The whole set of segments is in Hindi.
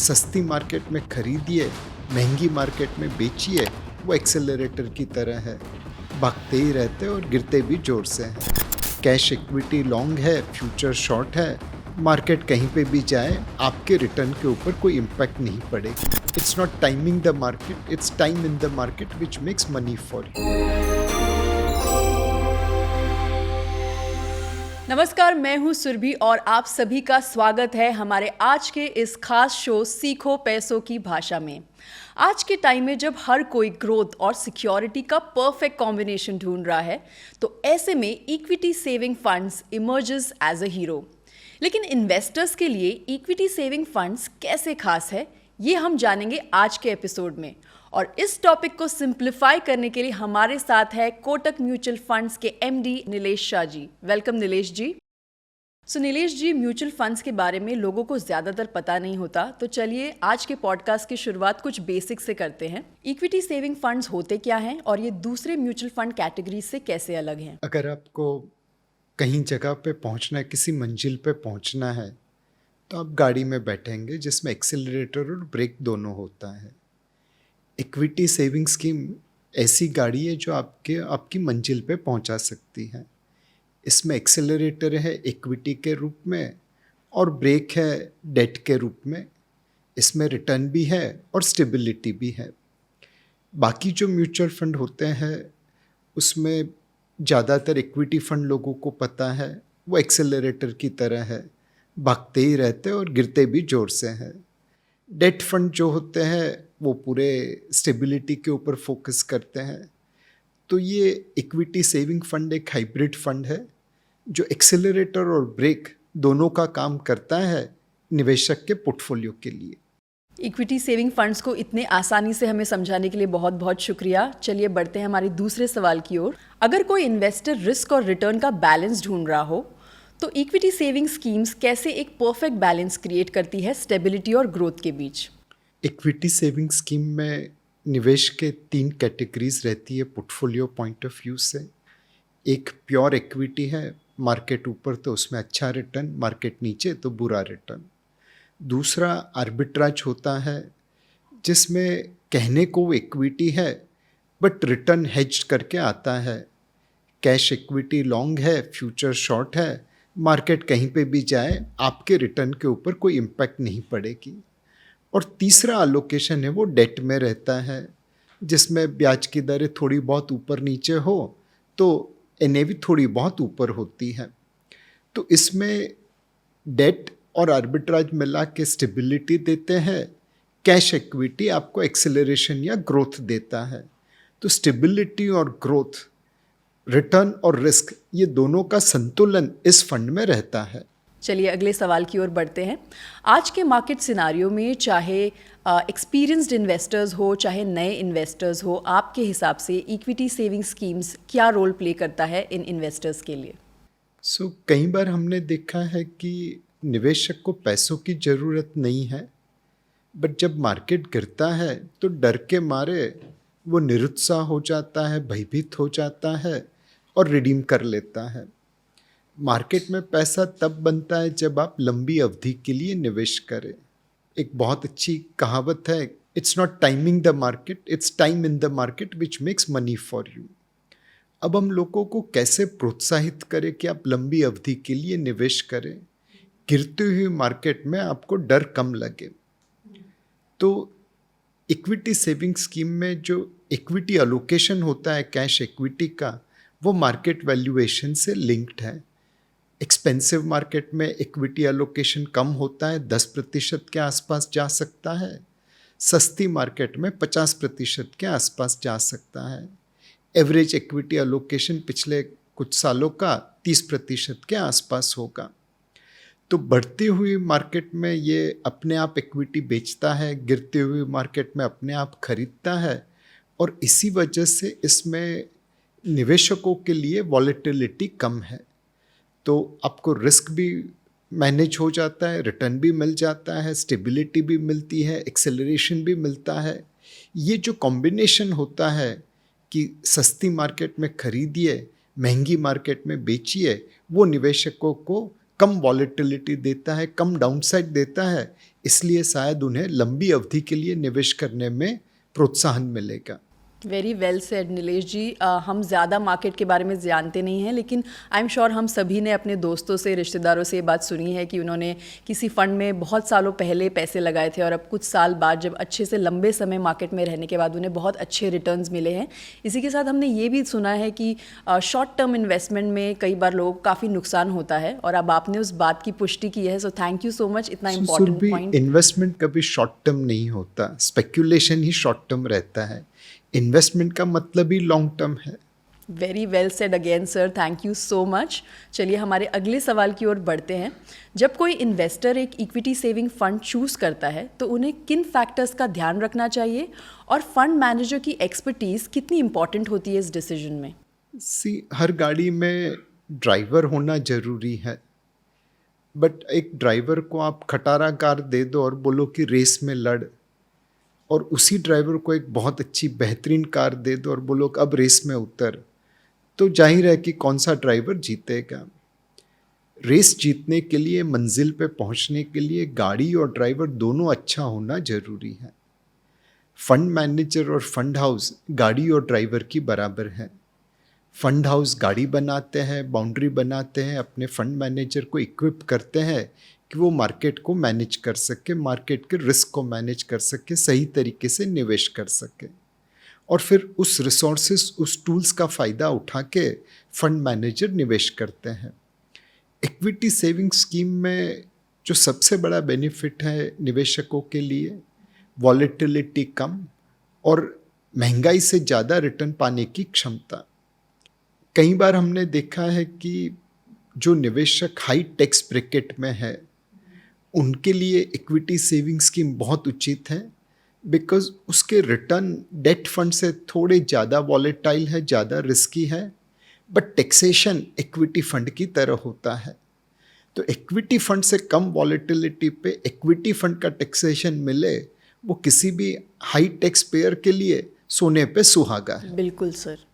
सस्ती मार्केट में खरीदिए, महंगी मार्केट में बेचिए, वो एक्सेलरेटर की तरह है। भागते ही रहते और गिरते भी ज़ोर से हैं। कैश इक्विटी लॉन्ग है, फ्यूचर शॉर्ट है। मार्केट कहीं पे भी जाए, आपके रिटर्न के ऊपर कोई इम्पैक्ट नहीं पड़ेगी। It's not timing the market, it's time in the market which makes money for you. नमस्कार, मैं हूं सुरभि और आप सभी का स्वागत है हमारे आज के इस खास शो सीखो पैसों की भाषा में। आज के टाइम में जब हर कोई ग्रोथ और सिक्योरिटी का परफेक्ट कॉम्बिनेशन ढूंढ रहा है, तो ऐसे में equity saving funds emerges as a hero. लेकिन इन्वेस्टर्स के लिए इक्विटी सेविंग फंड्स कैसे खास है, ये हम जानेंगे आज के एपिसोड में। और इस टॉपिक को सिंप्लीफाई करने के लिए हमारे साथ है कोटक म्यूचुअल फंड्स के एमडी नीलेश शाह जी। वेलकम नीलेश जी। नीलेश जी, म्यूचुअल फंड्स के बारे में लोगों को ज़्यादातर पता नहीं होता, तो चलिए आज के पॉडकास्ट की शुरुआत कुछ बेसिक से करते हैं। इक्विटी सेविंग फंड्स होते क्या हैं और ये दूसरे म्यूचुअल फंड कैटेगरी से कैसे अलग हैं? अगर आपको कहीं जगह पे पहुंचना है, किसी मंजिल पे पहुंचना है, तो आप गाड़ी में बैठेंगे जिसमें एक्सीलरेटर और ब्रेक दोनों होता है। इक्विटी सेविंग स्कीम ऐसी गाड़ी है जो आपकी मंजिल पे पहुंचा सकती है। इसमें एक्सेलरेटर है इक्विटी के रूप में और ब्रेक है डेट के रूप में। इसमें रिटर्न भी है और स्टेबिलिटी भी है। बाकी जो म्यूचुअल फंड होते हैं उसमें ज़्यादातर इक्विटी फंड लोगों को पता है, वो एक्सेलरेटर की तरह है, भागते ही रहते और गिरते भी ज़ोर से हैं। डेट फंड जो होते हैं वो पूरे स्टेबिलिटी के ऊपर फोकस करते हैं। तो ये इक्विटी सेविंग फंड एक हाइब्रिड फंड है जो एक्सेलरेटर और ब्रेक दोनों का काम करता है निवेशक के पोर्टफोलियो के लिए। इक्विटी सेविंग फंड्स को इतने आसानी से हमें समझाने के लिए बहुत बहुत शुक्रिया। चलिए बढ़ते हैं हमारे दूसरे सवाल की ओर। अगर कोई इन्वेस्टर रिस्क और रिटर्न का बैलेंस ढूंढ रहा हो, तो इक्विटी सेविंग स्कीम्स कैसे एक परफेक्ट बैलेंस क्रिएट करती है स्टेबिलिटी और ग्रोथ के बीच? इक्विटी सेविंग स्कीम में निवेश के 3 कैटेगरीज रहती है पोर्टफोलियो पॉइंट ऑफ व्यू से। एक प्योर इक्विटी है, मार्केट ऊपर तो उसमें अच्छा रिटर्न, मार्केट नीचे तो बुरा रिटर्न। दूसरा आर्बिट्राज होता है जिसमें कहने को वो इक्विटी है बट रिटर्न हेज करके आता है। कैश इक्विटी लॉन्ग है, फ्यूचर शॉर्ट है। मार्केट कहीं पे भी जाए, आपके रिटर्न के ऊपर कोई इम्पैक्ट नहीं पड़ेगी। और तीसरा अलोकेशन है वो डेट में रहता है, जिसमें ब्याज की दरें थोड़ी बहुत ऊपर नीचे हो तो एनएवी थोड़ी बहुत ऊपर होती है। तो इसमें डेट और आर्बिट्राज मिला के स्टेबिलिटी देते हैं। कैश इक्विटी आपको एक्सेलरेशन या ग्रोथ देता है। तो स्टेबिलिटी और ग्रोथ, रिटर्न और रिस्क, ये दोनों का संतुलन इस फंड में रहता है। चलिए अगले सवाल की ओर बढ़ते हैं। आज के मार्केट सिनारियो में चाहे एक्सपीरियंस्ड इन्वेस्टर्स हो चाहे नए इन्वेस्टर्स हो, आपके हिसाब से इक्विटी सेविंग स्कीम्स क्या रोल प्ले करता है इन इन्वेस्टर्स के लिए? कई बार हमने देखा है कि निवेशक को पैसों की ज़रूरत नहीं है, बट जब मार्केट गिरता है तो डर के मारे वो निरुत्साह हो जाता है, भयभीत हो जाता है और रिडीम कर लेता है। मार्केट में पैसा तब बनता है जब आप लंबी अवधि के लिए निवेश करें। एक बहुत अच्छी कहावत है, it's not timing the market, it's time in the market which makes money for you. अब हम लोगों को कैसे प्रोत्साहित करें कि आप लंबी अवधि के लिए निवेश करें, गिरती हुई मार्केट में आपको डर कम लगे। तो इक्विटी सेविंग स्कीम में जो इक्विटी अलोकेशन होता है कैश इक्विटी का, वो मार्केट वैल्यूएशन से लिंक्ड है। एक्सपेंसिव मार्केट में इक्विटी अलोकेशन कम होता है, 10% के आसपास जा सकता है। सस्ती मार्केट में 50% के आसपास जा सकता है। एवरेज इक्विटी अलोकेशन पिछले कुछ सालों का 30% के आसपास होगा। तो बढ़ती हुई मार्केट में ये अपने आप इक्विटी बेचता है, गिरती हुई मार्केट में अपने आप खरीदता है, और इसी वजह से इसमें निवेशकों के लिए वॉलेटिलिटी कम है। तो आपको रिस्क भी मैनेज हो जाता है, रिटर्न भी मिल जाता है, स्टेबिलिटी भी मिलती है, एक्सेलरेशन भी मिलता है। ये जो कॉम्बिनेशन होता है कि सस्ती मार्केट में खरीदिए, महंगी मार्केट में बेचिए, वो निवेशकों को कम वॉलेटिलिटी देता है, कम डाउनसाइड देता है। इसलिए शायद उन्हें लंबी अवधि के लिए निवेश करने में प्रोत्साहन मिलेगा। वेरी वेल सेड नीलेश जी। हम ज़्यादा मार्केट के बारे में जानते नहीं हैं, लेकिन आई एम श्योर हम सभी ने अपने दोस्तों से, रिश्तेदारों से ये बात सुनी है कि उन्होंने किसी फंड में बहुत सालों पहले पैसे लगाए थे और अब कुछ साल बाद जब अच्छे से लंबे समय मार्केट में रहने के बाद उन्हें बहुत अच्छे रिटर्न्स मिले हैं। इसी के साथ हमने ये भी सुना है कि शॉर्ट टर्म इन्वेस्टमेंट में कई बार लोगों को काफ़ी नुकसान होता है, और अब आपने उस बात की पुष्टि की है। सो थैंक यू सो मच, इतना इम्पोर्टेंट पॉइंट। इन्वेस्टमेंट कभी शॉर्ट टर्म नहीं होता, स्पेक्यूलेशन ही शॉर्ट टर्म रहता है। इन्वेस्टमेंट का मतलब ही लॉन्ग टर्म है। Very well said again sir, thank you so much. चलिए हमारे अगले सवाल की ओर बढ़ते हैं। जब कोई इन्वेस्टर एक इक्विटी सेविंग फंड चूज़ करता है तो उन्हें किन फैक्टर्स का ध्यान रखना चाहिए, और फंड मैनेजर की एक्सपर्टीज़ कितनी इंपॉर्टेंट होती है इस डिसीजन में? हर गाड़ी में ड्राइवर होना ज़रूरी है, बट एक ड्राइवर को आप खटारा कार दे दो और बोलो कि रेस में लड़, और उसी ड्राइवर को एक बहुत अच्छी बेहतरीन कार दे दो और बोलो अब रेस में उतर, तो जाहिर है कि कौन सा ड्राइवर जीतेगा। रेस जीतने के लिए, मंजिल पे पहुंचने के लिए गाड़ी और ड्राइवर दोनों अच्छा होना जरूरी है। फंड मैनेजर और फंड हाउस गाड़ी और ड्राइवर की बराबर है। फंड हाउस गाड़ी बनाते हैं, बाउंड्री बनाते हैं, अपने फंड मैनेजर को इक्विप करते हैं कि वो मार्केट को मैनेज कर सके, मार्केट के रिस्क को मैनेज कर सके, सही तरीके से निवेश कर सके, और फिर उस रिसोर्सेस, उस टूल्स का फ़ायदा उठा के फंड मैनेजर निवेश करते हैं। इक्विटी सेविंग स्कीम में जो सबसे बड़ा बेनिफिट है निवेशकों के लिए, वॉलेटिलिटी कम और महंगाई से ज़्यादा रिटर्न पाने की क्षमता। कई बार हमने देखा है कि जो निवेशक हाई टैक्स ब्रैकेट में है उनके लिए इक्विटी सेविंग स्कीम बहुत उचित है, बिकॉज उसके रिटर्न डेट फंड से थोड़े ज़्यादा वॉलेटाइल है, ज़्यादा रिस्की है, बट टैक्सेशन इक्विटी फंड की तरह होता है। तो इक्विटी फंड से कम वॉलेटिलिटी पे इक्विटी फंड का टैक्सेशन मिले, वो किसी भी हाई टैक्स पेयर के लिए सोने पे सुहागा है। बिल्कुल sir.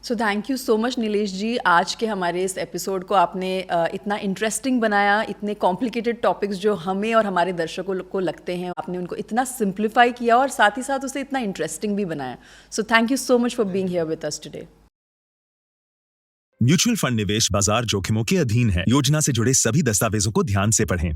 So thank you so much Nilesh ji. आज के हमारे इस एपिसोड को आपने इतना इंटरेस्टिंग बनाया। इतने कॉम्प्लिकेटेड टॉपिक्स जो हमें और हमारे दर्शकों को लगते हैं, आपने उनको इतना सिंप्लीफाई किया और साथ ही साथ उसे इतना इंटरेस्टिंग भी बनाया। सो thank you so much for being here with us today. Mutual fund निवेश बाजार जोखिमों के अधीन है। योजना से जुड़े सभी दस्तावेजों को ध्यान से पढ़ें।